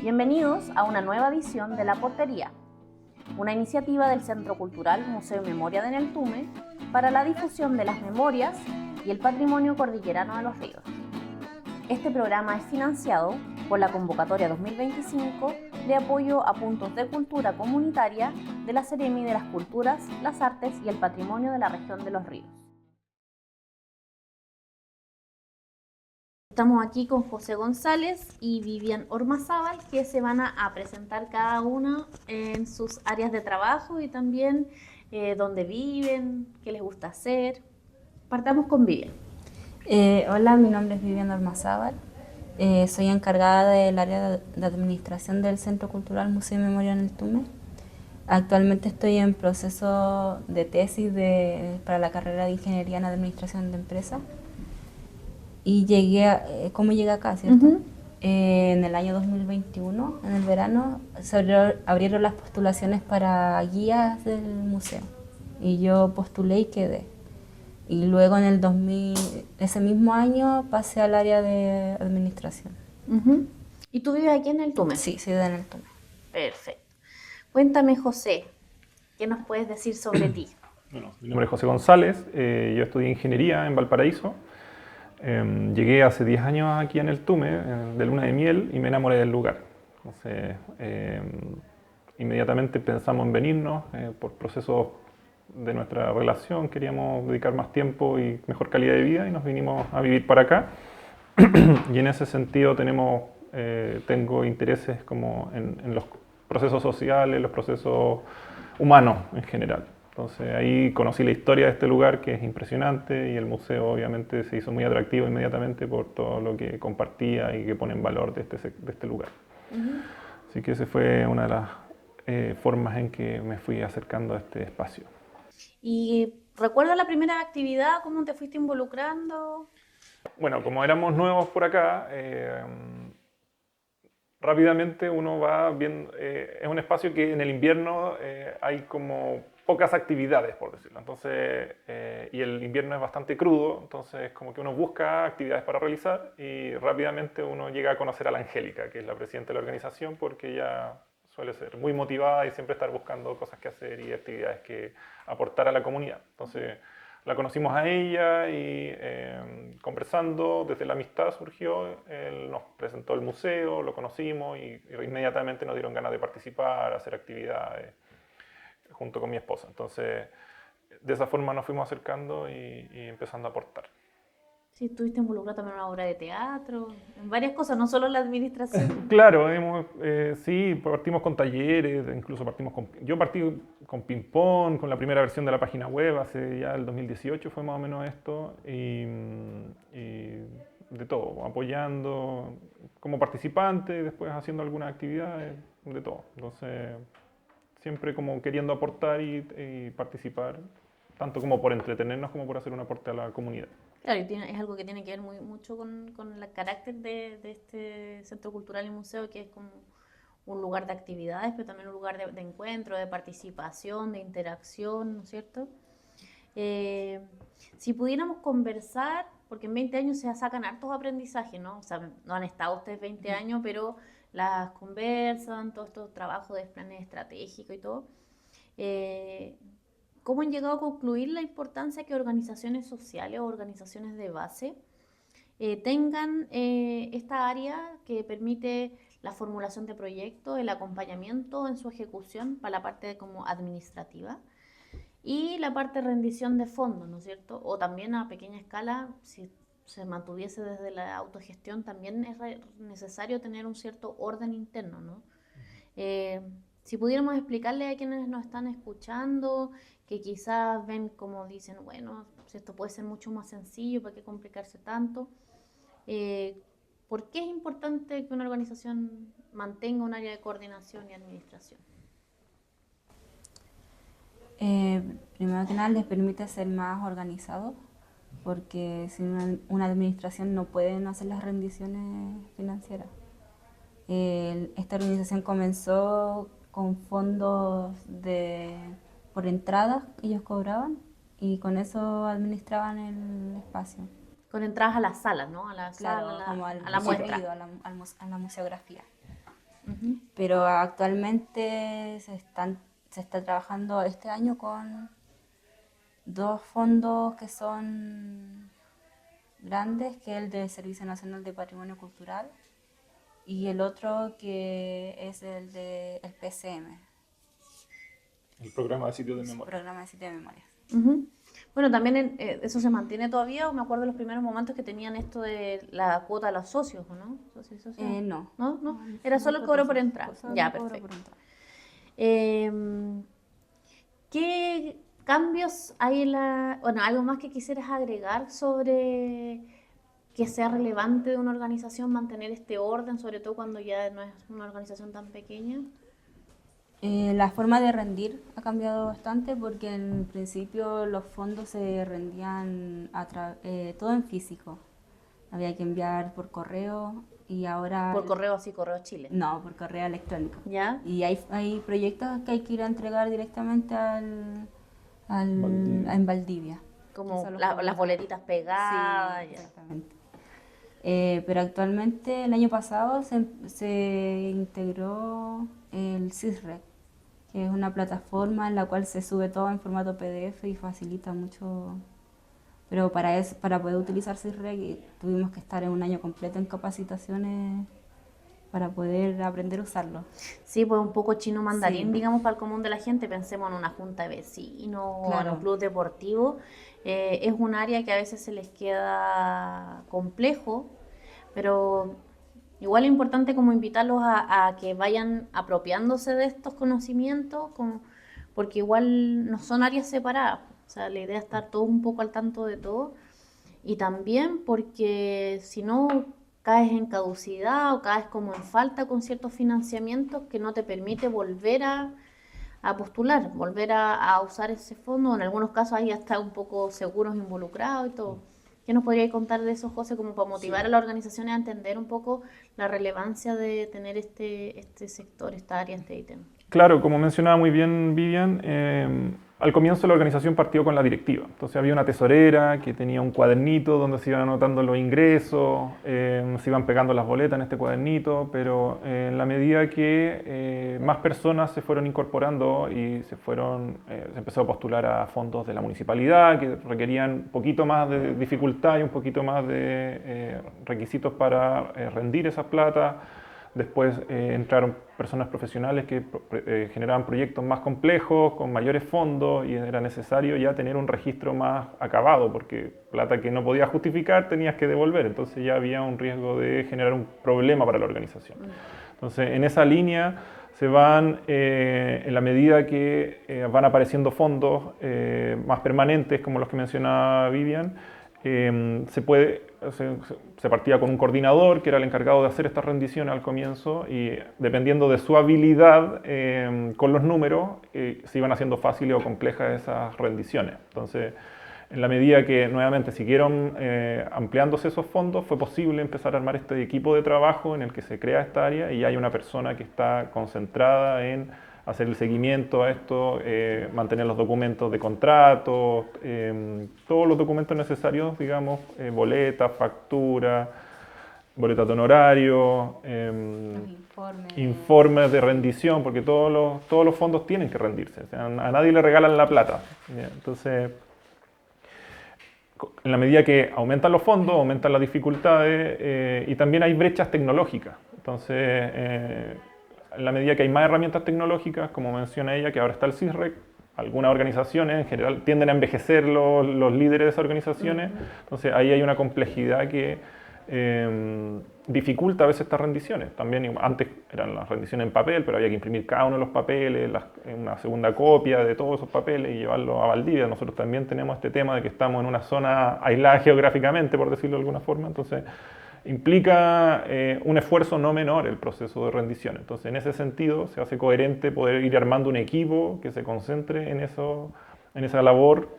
Bienvenidos a una nueva edición de La Portería, una iniciativa del Centro Cultural Museo y Memoria de Neltume para la difusión de las memorias y el patrimonio cordillerano de los ríos. Este programa es financiado por la convocatoria 2025 de apoyo a puntos de cultura comunitaria de la Seremi de las Culturas, las Artes y el Patrimonio de la región de Los Ríos. Estamos aquí con José González y Vivian Ormazábal, que se van a presentar cada uno en sus áreas de trabajo y también dónde viven, qué les gusta hacer. Partamos con Vivian. Hola, mi nombre es Vivian Ormazábal. Soy encargada del área de administración del Centro Cultural Museo y Memoria en Neltume. Actualmente estoy en proceso de tesis para la carrera de Ingeniería en Administración de Empresas. Y ¿cómo llegué acá, cierto? En el año 2021, en el verano, se abrieron las postulaciones para guías del museo. Y yo postulé y quedé. Y luego ese mismo año pasé al área de administración. ¿Y tú vives aquí en Neltume? Sí, soy de Neltume. Perfecto. Cuéntame, José, ¿qué nos puedes decir sobre ti? Bueno, mi nombre es José González, yo estudié Ingeniería en Valparaíso. Llegué hace 10 años aquí en Neltume, de luna de miel, y me enamoré del lugar. Entonces, inmediatamente pensamos en venirnos por procesos de nuestra relación. Queríamos dedicar más tiempo y mejor calidad de vida y nos vinimos a vivir para acá. Y en ese sentido tengo intereses como en los procesos sociales, los procesos humanos en general. Entonces ahí conocí la historia de este lugar, que es impresionante, y el museo obviamente se hizo muy atractivo inmediatamente por todo lo que compartía y que pone en valor de este lugar. Así que esa fue una de las formas en que me fui acercando a este espacio. ¿Y recuerdas la primera actividad? ¿Cómo te fuiste involucrando? Bueno, como éramos nuevos por acá, rápidamente uno va viendo, es un espacio que en el invierno hay como pocas actividades, por decirlo. Entonces, y el invierno es bastante crudo, entonces como que uno busca actividades para realizar y rápidamente uno llega a conocer a la Angélica, que es la presidenta de la organización, porque ella suele ser muy motivada y siempre estar buscando cosas que hacer y actividades que aportar a la comunidad. Entonces, la conocimos a ella y conversando, desde la amistad surgió, él nos presentó el museo, lo conocimos y inmediatamente nos dieron ganas de participar, hacer actividades junto con mi esposa. Entonces, de esa forma nos fuimos acercando y empezando a aportar. Sí, estuviste involucrado también en una obra de teatro, en varias cosas, no solo en la administración. Claro, sí, partimos con talleres, incluso yo partí con ping-pong, con la primera versión de la página web, hace ya el 2018 fue más o menos esto, y de todo, apoyando como participante, después haciendo algunas actividades, de todo. Entonces, siempre como queriendo aportar y participar, tanto como por entretenernos como por hacer un aporte a la comunidad. Claro, y es algo que tiene que ver mucho con el carácter de este centro cultural y museo, que es como un lugar de actividades, pero también un lugar de encuentro, de participación, de interacción, ¿no es cierto? Si pudiéramos conversar, porque en 20 años se sacan hartos aprendizajes, ¿no? O sea, no han estado ustedes 20 años, pero las conversan, todos estos trabajos de planes estratégicos y todo. ¿Cómo han llegado a concluir la importancia que organizaciones sociales o organizaciones de base tengan esta área que permite la formulación de proyectos, el acompañamiento en su ejecución para la parte como administrativa y la parte de rendición de fondos, ¿no es cierto? O también a pequeña escala, si se mantuviese desde la autogestión, también es necesario tener un cierto orden interno, ¿no? Si pudiéramos explicarle a quienes nos están escuchando, que quizás ven como dicen, bueno, esto puede ser mucho más sencillo, ¿para qué complicarse tanto? ¿Por qué es importante que una organización mantenga un área de coordinación y administración? Primero que nada, les permite ser más organizados, porque sin una administración no pueden hacer las rendiciones financieras. Esta organización comenzó con fondos por entradas que ellos cobraban y con eso administraban el espacio. Con entradas a las salas, ¿no? A la Claro, sala, como a la muestra. A la museografía. Ujú. pero actualmente se está trabajando este año con dos fondos que son grandes, que es el del Servicio Nacional de Patrimonio Cultural y el otro que es el del PCM, El programa de sitios de el memoria. Programa de Sitio de Memorias. Ujú. Bueno, también eso se mantiene todavía, o me acuerdo de los primeros momentos que tenían esto de la cuota a los socios, ¿o no? ¿Socios y socias? No. ¿No? ¿No? No, Era no hay solo el cobro por cuotas, entrar. solo Ya, cobro por perfecto. entrar. Em, ¿Qué cambios hay en la... Bueno, algo más que quisieras agregar sobre que sea relevante de una organización mantener este orden, sobre todo cuando ya no es una organización tan pequeña? La forma de rendir ha cambiado bastante porque en principio los fondos se rendían todo en físico. Había que enviar por correo y ahora... Por correo así, correo Chile. No, por correo electrónico. ¿Ya? Y hay proyectos que hay que ir a entregar directamente Valdivia. en Valdivia. Como Eso los las podemos- boletitas pegadas. Sí, Ya. exactamente. Pero actualmente, el año pasado, se integró el CISREC, que es una plataforma en la cual se sube todo en formato PDF y facilita mucho. Pero para poder utilizar CISREC tuvimos que estar en un año completo en capacitaciones para poder aprender a usarlo. Sí, pues un poco chino mandarín, Sí. digamos, para el común de la gente. Pensemos en una junta de vecinos o en Claro. un club deportivo. Es un área que a veces se les queda complejo, pero igual es importante como invitarlos a que vayan apropiándose de estos conocimientos, porque igual no son áreas separadas. O sea, la idea es estar todos un poco al tanto de todo. Y también porque si no caes en caducidad o caes como en falta con ciertos financiamientos que no te permite volver a postular, volver a usar ese fondo. En algunos casos hay hasta un poco seguros involucrados y todo. ¿Qué nos podríais contar de eso, José, como para motivar a las organizaciones a entender un poco la relevancia de tener este sector, esta área, este ítem? Claro, como mencionaba muy bien Vivian, al comienzo la organización partió con la directiva. Entonces había una tesorera que tenía un cuadernito donde se iban anotando los ingresos, se iban pegando las boletas en este cuadernito, pero en la medida que más personas se fueron incorporando y se empezó a postular a fondos de la municipalidad que requerían un poquito más de dificultad y un poquito más de requisitos para rendir esas plata. Después entraron personas profesionales que generaban proyectos más complejos, con mayores fondos, y era necesario ya tener un registro más acabado, porque plata que no podías justificar tenías que devolver, entonces ya había un riesgo de generar un problema para la organización. Entonces, en esa línea se van, en la medida que van apareciendo fondos más permanentes, como los que mencionaba Vivian, se partía con un coordinador que era el encargado de hacer esta rendición al comienzo y dependiendo de su habilidad con los números se iban haciendo fáciles o complejas esas rendiciones. Entonces, en la medida que nuevamente siguieron ampliándose esos fondos, fue posible empezar a armar este equipo de trabajo en el que se crea esta área y hay una persona que está concentrada en hacer el seguimiento a esto, mantener los documentos de contrato, todos los documentos necesarios, digamos, boletas, factura, boletas de honorario, informes de rendición, porque todos los fondos tienen que rendirse, o sea, a nadie le regalan la plata. ¿Ya? Entonces, en la medida que aumentan los fondos, aumentan las dificultades y también hay brechas tecnológicas. Entonces, en la medida que hay más herramientas tecnológicas, como menciona ella, que ahora está el CISREC, algunas organizaciones en general tienden a envejecer los líderes de esas organizaciones, entonces ahí hay una complejidad que dificulta a veces estas rendiciones. También antes eran las rendiciones en papel, pero había que imprimir cada uno de los papeles, una segunda copia de todos esos papeles y llevarlos a Valdivia. Nosotros también tenemos este tema de que estamos en una zona aislada geográficamente, por decirlo de alguna forma, entonces implica un esfuerzo no menor el proceso de rendición. Entonces, en ese sentido, se hace coherente poder ir armando un equipo que se concentre en esa labor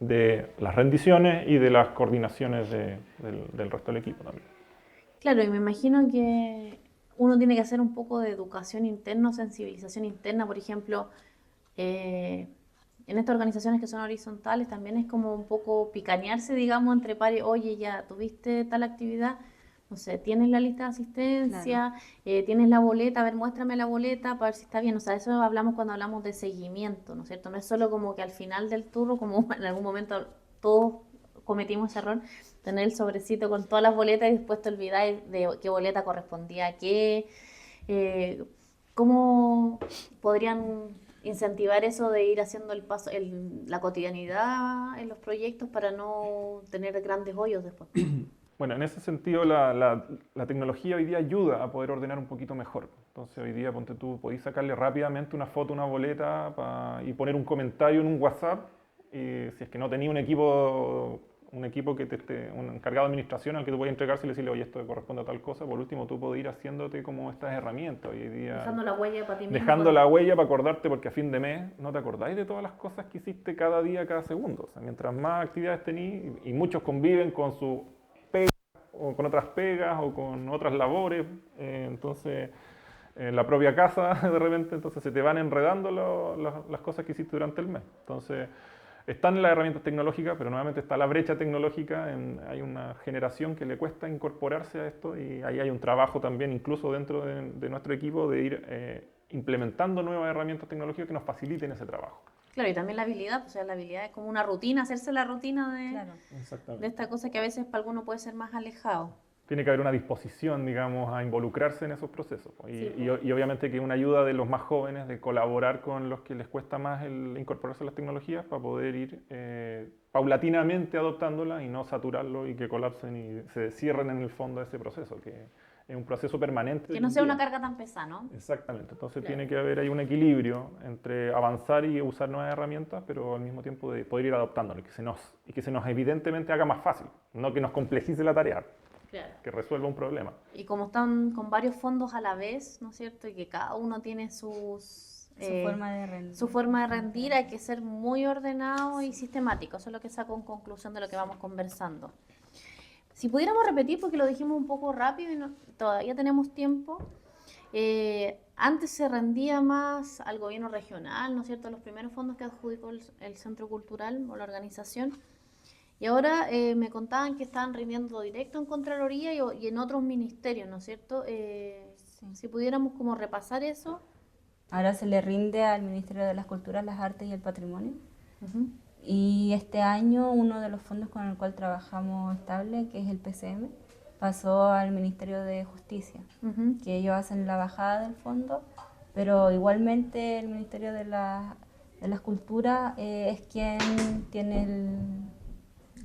de las rendiciones y de las coordinaciones del resto del equipo también. Claro, y me imagino que uno tiene que hacer un poco de educación interna, sensibilización interna, por ejemplo, en estas organizaciones que son horizontales también es como un poco picanearse, digamos, entre pares, oye, ya tuviste tal actividad, no sé, tienes la lista de asistencia, tienes la boleta, a ver, muéstrame la boleta para ver si está bien. O sea, eso hablamos cuando hablamos de seguimiento, ¿no es cierto? No es solo como que al final del turno, como en algún momento todos cometimos ese error, tener el sobrecito con todas las boletas y después te olvidáis de qué boleta correspondía a qué. ¿Cómo podrían incentivar eso de ir haciendo el paso, la cotidianidad en los proyectos para no tener grandes hoyos después? Bueno, en ese sentido la tecnología hoy día ayuda a poder ordenar un poquito mejor. Entonces hoy día, ponte tú, podéis sacarle rápidamente una foto, una boleta y poner un comentario en un WhatsApp. Y si es que no tenía un equipo que un encargado de administración al que tú puedes entregarse y decirle, oye, esto corresponde a tal cosa, por último tú puedes ir haciéndote como estas herramientas hoy día. Dejando la huella para ti mismo. Dejando la huella para acordarte, porque a fin de mes no te acordáis de todas las cosas que hiciste cada día, cada segundo. O sea, mientras más actividades tenís, y muchos conviven con su pega, o con otras pegas, o con otras labores, entonces en la propia casa de repente, entonces se te van enredando las cosas que hiciste durante el mes. Entonces, están las herramientas tecnológicas, pero nuevamente está la brecha tecnológica. Hay una generación que le cuesta incorporarse a esto y ahí hay un trabajo también, incluso dentro de nuestro equipo, de ir implementando nuevas herramientas tecnológicas que nos faciliten ese trabajo. Claro, y también la habilidad, o sea, la habilidad es como una rutina, hacerse la rutina de esta cosa que a veces para alguno puede ser más alejado. Tiene que haber una disposición, digamos, a involucrarse en esos procesos. Y obviamente que una ayuda de los más jóvenes, de colaborar con los que les cuesta más el incorporarse a las tecnologías para poder ir paulatinamente adoptándolas y no saturarlo y que colapsen y se cierren en el fondo de ese proceso, que es un proceso permanente. Que no sea una carga tan pesada, ¿no? Exactamente. Entonces tiene que haber ahí un equilibrio entre avanzar y usar nuevas herramientas, pero al mismo tiempo de poder ir adoptándolo y que se nos evidentemente haga más fácil, no que nos complejice la tarea. Claro. Que resuelva un problema. Y como están con varios fondos a la vez, ¿no es cierto? Y que cada uno tiene su forma de rendir, hay que ser muy ordenado y sistemático. Eso es lo que saco en conclusión de lo que vamos conversando. Si pudiéramos repetir, porque lo dijimos un poco rápido y todavía tenemos tiempo, antes se rendía más al gobierno regional, ¿no es cierto? Los primeros fondos que adjudicó el Centro Cultural o la organización. Y ahora me contaban que estaban rindiendo directo en Contraloría y en otros ministerios, ¿no es cierto? Sí. Si pudiéramos como repasar eso. Ahora se le rinde al Ministerio de las Culturas, las Artes y el Patrimonio. Y este año uno de los fondos con el cual trabajamos estable, que es el PCM, pasó al Ministerio de Justicia, que ellos hacen la bajada del fondo, pero igualmente el Ministerio de las Culturas es quien tiene el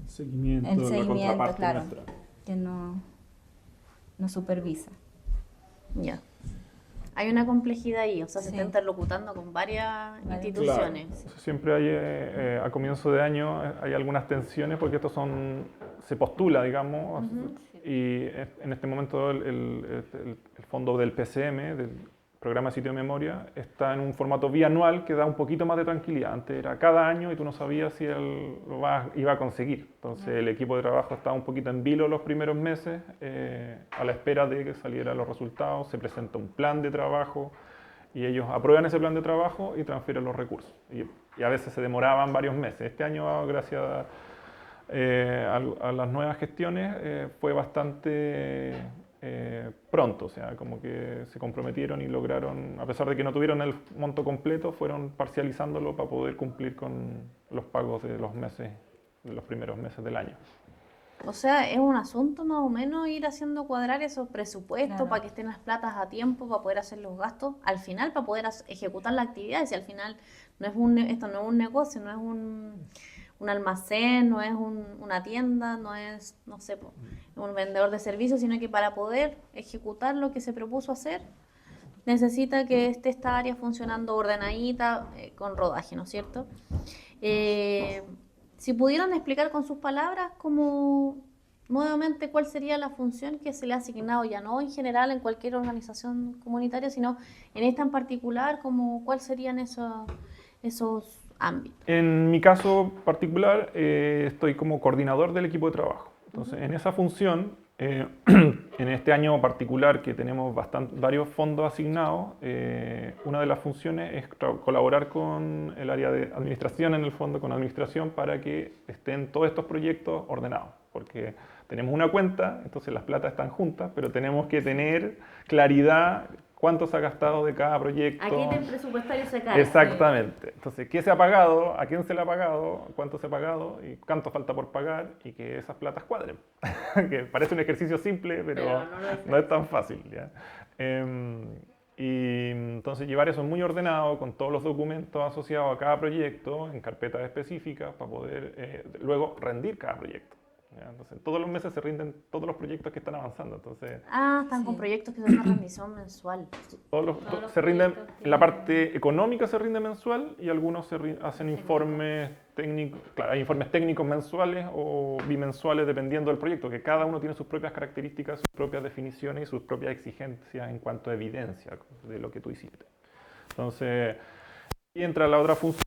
seguimiento, claro, que no supervisa. Ya. Hay una complejidad ahí, o sea, se está interlocutando con varias instituciones. Claro. Siempre hay, a comienzo de año, hay algunas tensiones porque estos se postula, digamos, y en este momento el fondo del PCM, del Programa de Sitio de Memoria, está en un formato bianual que da un poquito más de tranquilidad. Antes era cada año y tú no sabías si él iba a conseguir. Entonces el equipo de trabajo estaba un poquito en vilo los primeros meses, a la espera de que salieran los resultados. Se presenta un plan de trabajo y ellos aprueban ese plan de trabajo y transfieren los recursos. Y a veces se demoraban varios meses. Este año, gracias a las nuevas gestiones, fue bastante pronto, o sea, como que se comprometieron y lograron, a pesar de que no tuvieron el monto completo, fueron parcializándolo para poder cumplir con los pagos de los primeros meses del año. O sea, es un asunto más o menos ir haciendo cuadrar esos presupuestos para que estén las platas a tiempo, para poder hacer los gastos, al final para poder ejecutar la actividad. Si al final esto no es un negocio, no es un almacén, no es una tienda, no es, no sé, un vendedor de servicios, sino que para poder ejecutar lo que se propuso hacer, necesita que esté esta área funcionando ordenadita, con rodaje, ¿no es cierto? Si pudieran explicar con sus palabras como nuevamente cuál sería la función que se le ha asignado, ya no en general en cualquier organización comunitaria, sino en esta en particular, como cuáles serían esos ámbitos. En mi caso particular, estoy como coordinador del equipo de trabajo. Entonces, en esa función, en este año particular que tenemos varios fondos asignados, una de las funciones es colaborar con el área de administración en el fondo, con administración, para que estén todos estos proyectos ordenados. Porque tenemos una cuenta, entonces las platas están juntas, pero tenemos que tener claridad cuánto se ha gastado de cada proyecto. Aquí está el presupuestario sacar. Exactamente. Entonces, ¿qué se ha pagado? ¿A quién se le ha pagado? ¿Cuánto se ha pagado? ¿Y cuánto falta por pagar? Y que esas platas cuadren. Que parece un ejercicio simple, pero no es tan fácil. ¿Ya? Y entonces llevar eso muy ordenado, con todos los documentos asociados a cada proyecto, en carpetas específicas, para poder luego rendir cada proyecto. ¿Ya? Entonces, todos los meses se rinden todos los proyectos que están avanzando. Entonces, Están con proyectos que son una rendición mensual. se rinden, en la parte económica se rinde mensual y algunos hacen informes técnicos, claro, hay informes técnicos mensuales o bimensuales dependiendo del proyecto, que cada uno tiene sus propias características, sus propias definiciones y sus propias exigencias en cuanto a evidencia de lo que tú hiciste. Entonces, y entra la otra función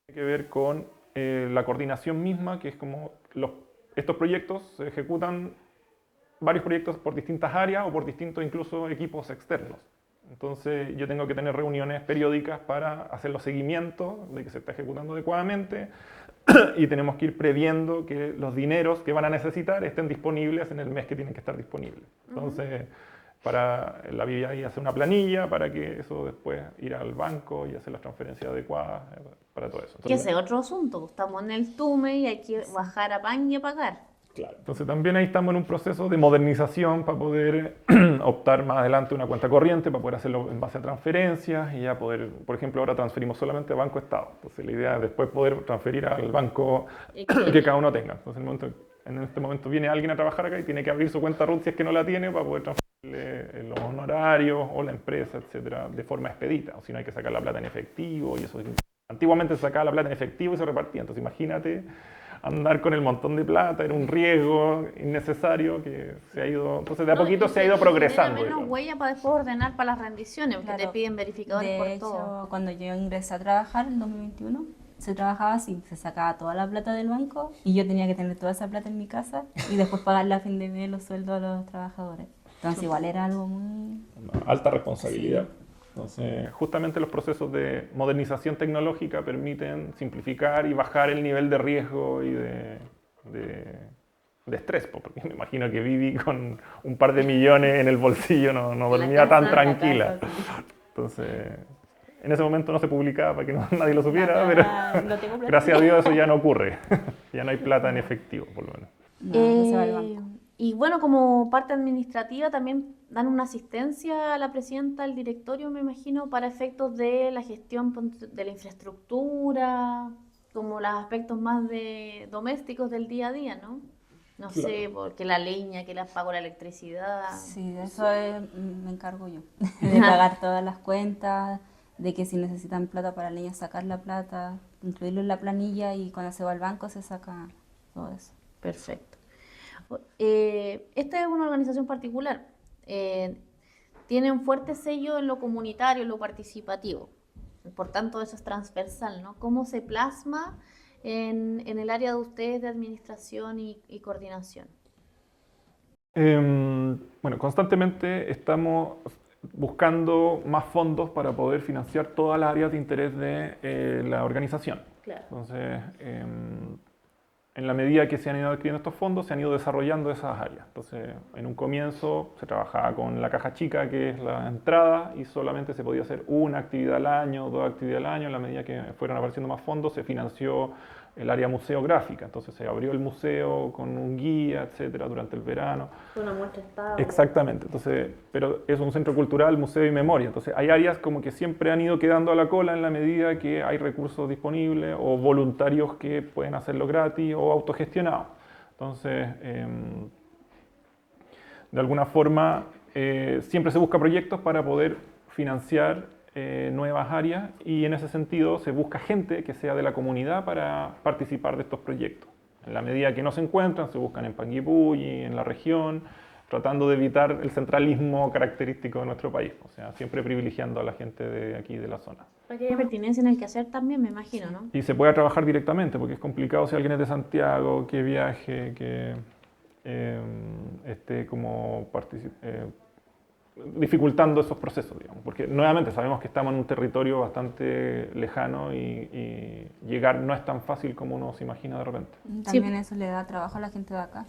que tiene que ver con la coordinación misma, que es como estos proyectos se ejecutan varios proyectos por distintas áreas o por distintos incluso equipos externos. Entonces yo tengo que tener reuniones periódicas para hacer los seguimientos de que se está ejecutando adecuadamente y tenemos que ir previendo que los dineros que van a necesitar estén disponibles en el mes que tienen que estar disponibles. Entonces, para la BBI hacer una planilla para que eso después ir al banco y hacer las transferencias adecuadas para todo eso. Entonces, Que ese es otro asunto. Estamos en el TUME y hay que bajar a PAN y a pagar. Claro. Entonces también ahí estamos en un proceso de modernización para poder optar más adelante una cuenta corriente, para poder hacerlo en base a transferencias y ya poder, por ejemplo, ahora transferimos solamente a Banco Estado. Entonces la idea es después poder transferir al banco que cada uno tenga. Entonces en este momento viene alguien a trabajar acá y tiene que abrir su cuenta RUT si es que no la tiene para poder transferirle los honorarios o la empresa, etcétera, de forma expedita. O si no hay que sacar la plata en efectivo y eso. Antiguamente se sacaba la plata en efectivo y se repartía. Entonces imagínate andar con el montón de plata, era un riesgo innecesario que se ha ido, entonces de a poquito se ha ido progresando. Genera menos huella para después ordenar para las rendiciones, porque te piden verificadores por todo. De hecho, cuando yo ingresé a trabajar en 2021, se trabajaba así, se sacaba toda la plata del banco y yo tenía que tener toda esa plata en mi casa y después pagarle a fin de mes los sueldos a los trabajadores. Entonces igual era algo muy... Una alta responsabilidad. Sí. Entonces, justamente los procesos de modernización tecnológica permiten simplificar y bajar el nivel de riesgo y de estrés, porque me imagino que Vivi con un par de millones en el bolsillo no dormía tan tranquila. Entonces, en ese momento no se publicaba para que nadie lo supiera, pero gracias a Dios eso ya no ocurre. Ya no hay plata en efectivo, por lo menos. No se va al banco. Y bueno, como parte administrativa también dan una asistencia a la presidenta del directorio, me imagino, para efectos de la gestión de la infraestructura, como los aspectos más domésticos del día a día, ¿no? No claro. sé, porque la leña, que les pago la electricidad. Sí, de eso me encargo yo, de pagar todas las cuentas, de que si necesitan plata para leña, sacar la plata, incluirlo en la planilla y cuando se va al banco se saca todo eso. Perfecto. Esta es una organización particular, tiene un fuerte sello en lo comunitario, en lo participativo, por tanto eso es transversal, ¿no? ¿Cómo se plasma en el área de ustedes de administración y coordinación? Bueno, constantemente estamos buscando más fondos para poder financiar todas las áreas de interés de la organización. Claro. Entonces, en la medida que se han ido adquiriendo estos fondos, se han ido desarrollando esas áreas. Entonces, en un comienzo se trabajaba con la caja chica, que es la entrada, y solamente se podía hacer una actividad al año, 2 actividades al año. En la medida que fueron apareciendo más fondos, se financió el área museográfica. Entonces, se abrió el museo con un guía, etcétera, durante el verano. Una muestra estaba. Exactamente. Entonces, pero es un centro cultural, museo y memoria. Entonces, hay áreas como que siempre han ido quedando a la cola en la medida que hay recursos disponibles o voluntarios que pueden hacerlo gratis o autogestionado. Entonces, de alguna forma, siempre se busca proyectos para poder financiar nuevas áreas y en ese sentido se busca gente que sea de la comunidad para participar de estos proyectos. En la medida que no se encuentran, se buscan en Panguipulli, en la región, tratando de evitar el centralismo característico de nuestro país. O sea, siempre privilegiando a la gente de aquí, de la zona. Para que haya pertinencia en el quehacer también, me imagino, ¿no? Y se pueda trabajar directamente, porque es complicado si alguien es de Santiago, que viaje, que esté como dificultando esos procesos, digamos. Porque nuevamente sabemos que estamos en un territorio bastante lejano y llegar no es tan fácil como uno se imagina de repente. También eso le da trabajo a la gente de acá.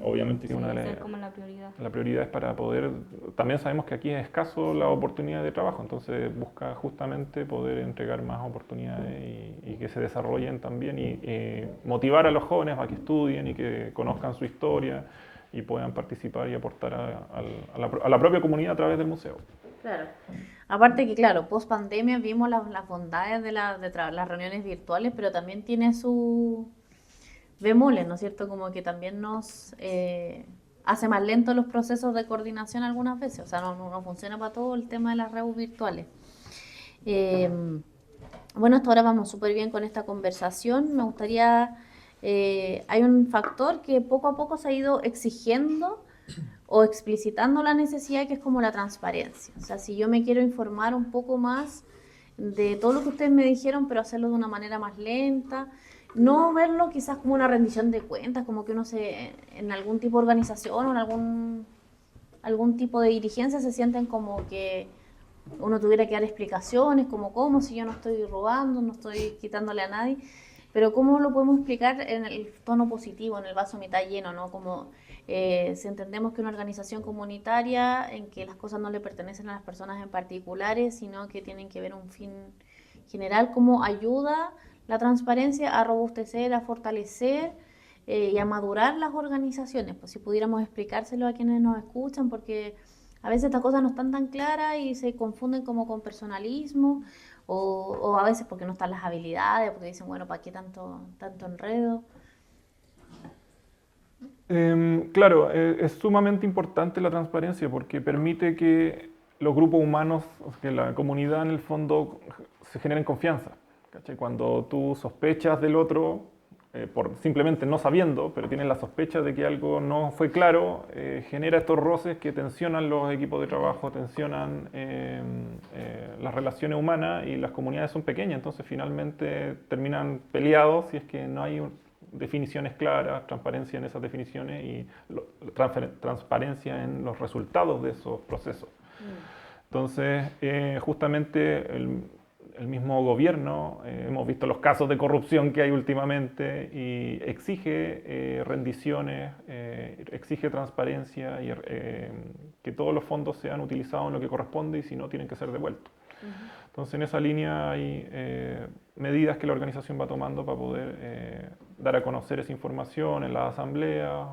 obviamente que una de Debe las... ser como la prioridad. La prioridad es para poder, también sabemos que aquí es escaso la oportunidad de trabajo, entonces busca justamente poder entregar más oportunidades y que se desarrollen también y motivar a los jóvenes a que estudien y que conozcan su historia y puedan participar y aportar a la propia comunidad a través del museo. Claro. Aparte que, claro, post pandemia vimos las bondades de las reuniones virtuales, pero también tiene su bemoles, ¿no es cierto? Como que también nos hace más lentos los procesos de coordinación algunas veces, o sea, no funciona para todo el tema de las redes virtuales. Eh, bueno, hasta ahora vamos súper bien con esta conversación. Me gustaría, hay un factor que poco a poco se ha ido exigiendo o explicitando la necesidad, que es como la transparencia. O sea, si yo me quiero informar un poco más de todo lo que ustedes me dijeron, pero hacerlo de una manera más lenta, no verlo quizás como una rendición de cuentas, como que uno en algún tipo de organización o en algún tipo de dirigencia se sienten como que uno tuviera que dar explicaciones, como cómo, si yo no estoy robando, no estoy quitándole a nadie, pero cómo lo podemos explicar en el tono positivo, en el vaso mitad lleno, ¿no? Como si entendemos que una organización comunitaria en que las cosas no le pertenecen a las personas en particulares, sino que tienen que ver un fin general, cómo ayuda la transparencia a robustecer, a fortalecer y a madurar las organizaciones. Pues si pudiéramos explicárselo a quienes nos escuchan, porque a veces estas cosas no están tan claras y se confunden como con personalismo, o a veces porque no están las habilidades, porque dicen, bueno, ¿para qué tanto enredo? Claro, es sumamente importante la transparencia porque permite que los grupos humanos, que la comunidad en el fondo se generen confianza. ¿Cachai? Cuando tú sospechas del otro, por simplemente no sabiendo, pero tienes la sospecha de que algo no fue claro, genera estos roces que tensionan los equipos de trabajo, tensionan las relaciones humanas y las comunidades son pequeñas, entonces finalmente terminan peleados si es que no hay definiciones claras, transparencia en esas definiciones y transparencia en los resultados de esos procesos. Entonces, justamente el mismo gobierno, hemos visto los casos de corrupción que hay últimamente y exige rendiciones, exige transparencia y que todos los fondos sean utilizados en lo que corresponde y si no, tienen que ser devueltos. Entonces, en esa línea hay medidas que la organización va tomando para poder dar a conocer esa información en las asambleas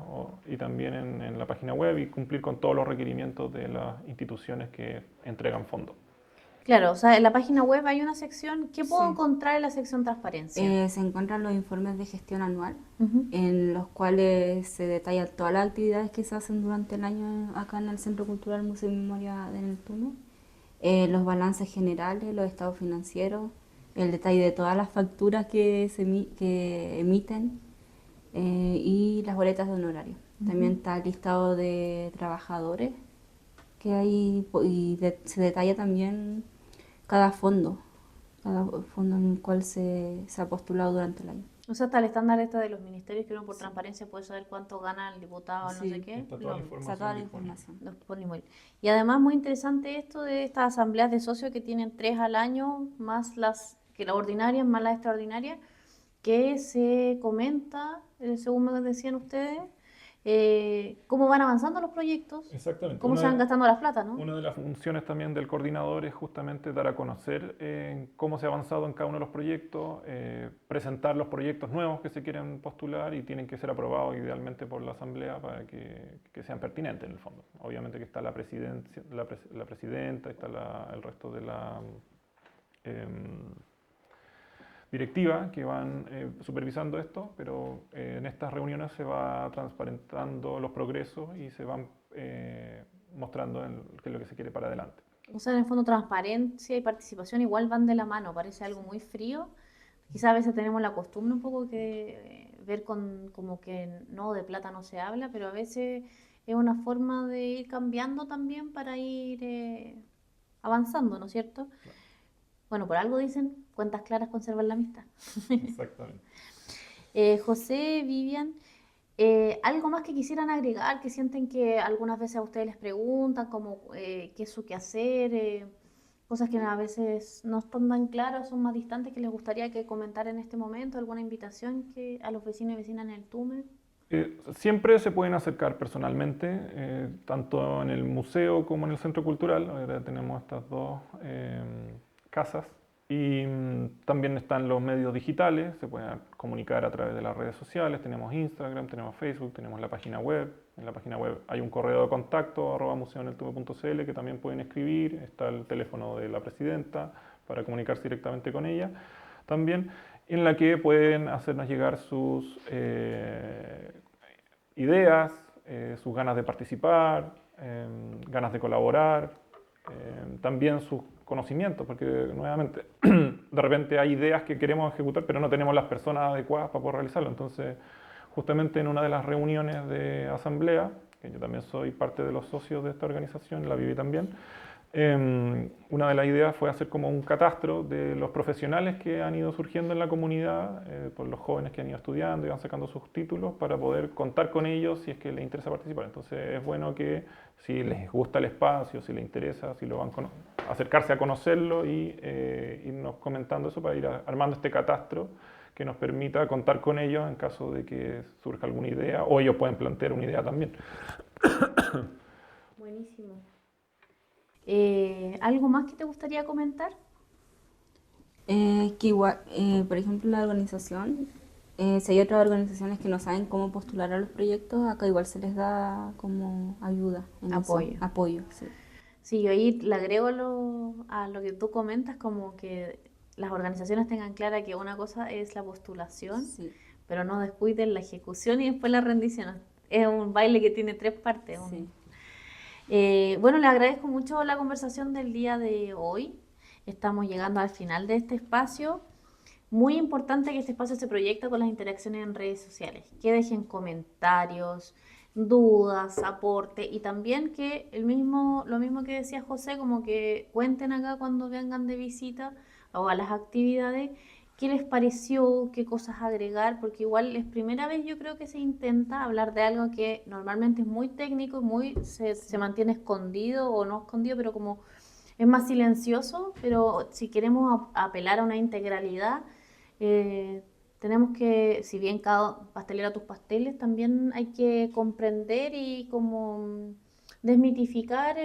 y también en la página web y cumplir con todos los requerimientos de las instituciones que entregan fondos. Claro, o sea, en la página web hay una sección. ¿Qué puedo Sí. encontrar en la sección transparencia? Se encuentran los informes de gestión anual, Ujú. en los cuales se detallan todas las actividades que se hacen durante el año acá en el Centro Cultural Museo y Memoria de Neltume, los balances generales, los estados financieros, el detalle de todas las facturas que emiten y las boletas de honorario. También está el listado de trabajadores que hay y se detalla también cada fondo en el cual se ha postulado durante el año. O sea, está el estándar este de los ministerios que uno por transparencia puede saber cuánto gana el diputado, no Sí, sé qué. Está toda la Está toda la disponible. información. Los pone muy bien. Y además muy interesante esto de estas asambleas de socios que tienen 3 al año, más las ordinarias, más las extraordinarias, que se comenta, según me decían ustedes, cómo van avanzando los proyectos, Exactamente. cómo se van gastando las plata, ¿no? Una de las funciones también del coordinador es justamente dar a conocer cómo se ha avanzado en cada uno de los proyectos, presentar los proyectos nuevos que se quieren postular y tienen que ser aprobados idealmente por la asamblea para que sean pertinentes en el fondo. Obviamente que está la presidenta, está el resto de la directiva que van supervisando esto, pero en estas reuniones se va transparentando los progresos y se van mostrando qué es lo que se quiere para adelante. O sea, en el fondo transparencia y participación igual van de la mano, parece algo muy frío. Quizás a veces tenemos la costumbre un poco que ver como que no, de plata no se habla, pero a veces es una forma de ir cambiando también para ir avanzando, ¿no es cierto? Claro. Bueno, por algo dicen, cuentas claras conservan la amistad. Exactamente. José, Vivian, ¿algo más que quisieran agregar, que sienten que algunas veces a ustedes les preguntan, como qué es su quehacer, cosas que a veces no están tan claras, son más distantes, que les gustaría que comentar en este momento, alguna invitación que a los vecinos y vecinas en el Tume? Siempre se pueden acercar personalmente, tanto en el museo como en el centro cultural. Ahora tenemos estas dos casas. Y también están los medios digitales, se pueden comunicar a través de las redes sociales. Tenemos Instagram, tenemos Facebook, tenemos la página web. En la página web hay un correo de contacto, @museoeneltume.cl, que también pueden escribir. Está el teléfono de la presidenta para comunicarse directamente con ella también, en la que pueden hacernos llegar sus ideas, sus ganas de participar, ganas de colaborar, también sus conocimientos, porque nuevamente de repente hay ideas que queremos ejecutar, pero no tenemos las personas adecuadas para poder realizarlo. Entonces, justamente en una de las reuniones de asamblea, que yo también soy parte de los socios de esta organización, la viví también, una de las ideas fue hacer como un catastro de los profesionales que han ido surgiendo en la comunidad, por los jóvenes que han ido estudiando y van sacando sus títulos, para poder contar con ellos si es que les interesa participar. Entonces es bueno que si les gusta el espacio, si les interesa, si lo van a acercarse a conocerlo y irnos comentando eso para ir armando este catastro que nos permita contar con ellos en caso de que surja alguna idea, o ellos pueden plantear una idea también. Buenísimo. ¿Algo más que te gustaría comentar? Que igual, por ejemplo, la organización, si hay otras organizaciones que no saben cómo postular a los proyectos, acá igual se les da como ayuda. En eso. Apoyo. Apoyo, sí. Sí, yo ahí le agrego a lo que tú comentas, como que las organizaciones tengan clara que una cosa es la postulación, Sí, pero no descuiden la ejecución y después la rendición. Es un baile que tiene tres partes. sí. Bueno, le agradezco mucho la conversación del día de hoy. Estamos llegando al final de este espacio. Muy importante que este espacio se proyecte con las interacciones en redes sociales, que dejen comentarios, dudas, aporte y también que lo mismo que decía José, como que cuenten acá cuando vengan de visita o a las actividades, qué les pareció, qué cosas agregar, porque igual es primera vez yo creo que se intenta hablar de algo que normalmente es muy técnico y se mantiene escondido o no escondido, pero como es más silencioso, pero si queremos apelar a una integralidad, tenemos que, si bien cada pastelero a tus pasteles, también hay que comprender y como desmitificar,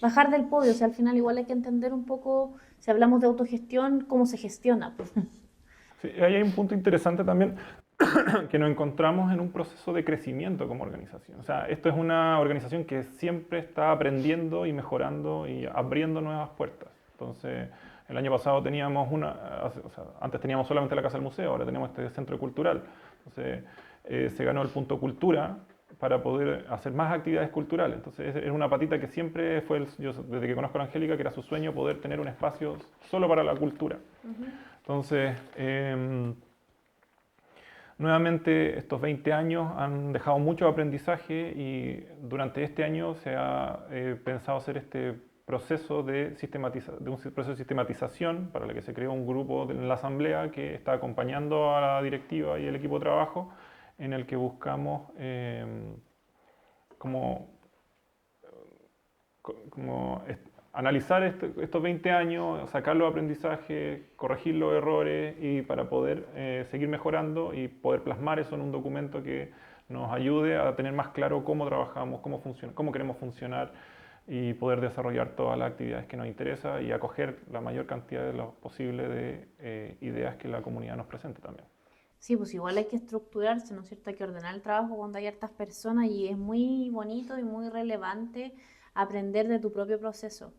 bajar del podio. O sea, al final igual hay que entender un poco, si hablamos de autogestión, cómo se gestiona, pues. Sí, ahí hay un punto interesante también, que nos encontramos en un proceso de crecimiento como organización. O sea, esto es una organización que siempre está aprendiendo y mejorando y abriendo nuevas puertas. Entonces, el año pasado teníamos antes teníamos solamente la Casa del Museo, ahora tenemos este centro cultural. Entonces, se ganó el punto cultura para poder hacer más actividades culturales. Entonces, es una patita que siempre fue, yo desde que conozco a la Angélica, que era su sueño poder tener un espacio solo para la cultura. Entonces, nuevamente, estos 20 años han dejado mucho aprendizaje y durante este año se ha pensado hacer este proceso un proceso de sistematización para el que se creó un grupo en la asamblea que está acompañando a la directiva y el equipo de trabajo, en el que buscamos analizar estos 20 años, sacar los aprendizajes, corregir los errores y para poder seguir mejorando y poder plasmar eso en un documento que nos ayude a tener más claro cómo trabajamos, cómo queremos funcionar y poder desarrollar todas las actividades que nos interesan y acoger la mayor cantidad de lo posible de ideas que la comunidad nos presente también. Sí, pues igual hay que estructurarse, ¿no es cierto? Hay que ordenar el trabajo cuando hay hartas personas y es muy bonito y muy relevante aprender de tu propio proceso.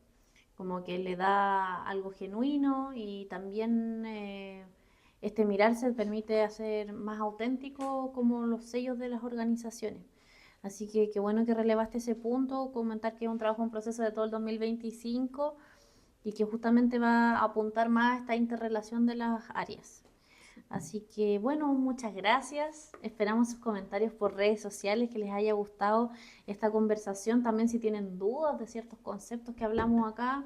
Como que le da algo genuino y también este mirarse permite hacer más auténtico como los sellos de las organizaciones. Así que qué bueno que relevaste ese punto, comentar que es un trabajo en proceso de todo el 2025 y que justamente va a apuntar más a esta interrelación de las áreas. Así que bueno, muchas gracias. Esperamos sus comentarios por redes sociales, que les haya gustado esta conversación. También si tienen dudas de ciertos conceptos que hablamos acá,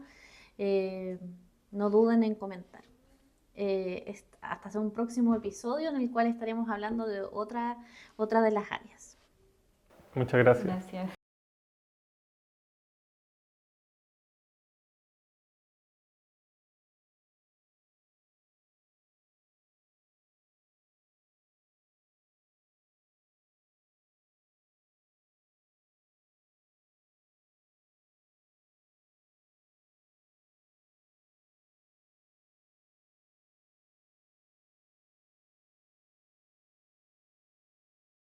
no duden en comentar. Hasta un próximo episodio en el cual estaremos hablando de otra de las áreas. Muchas gracias. Gracias.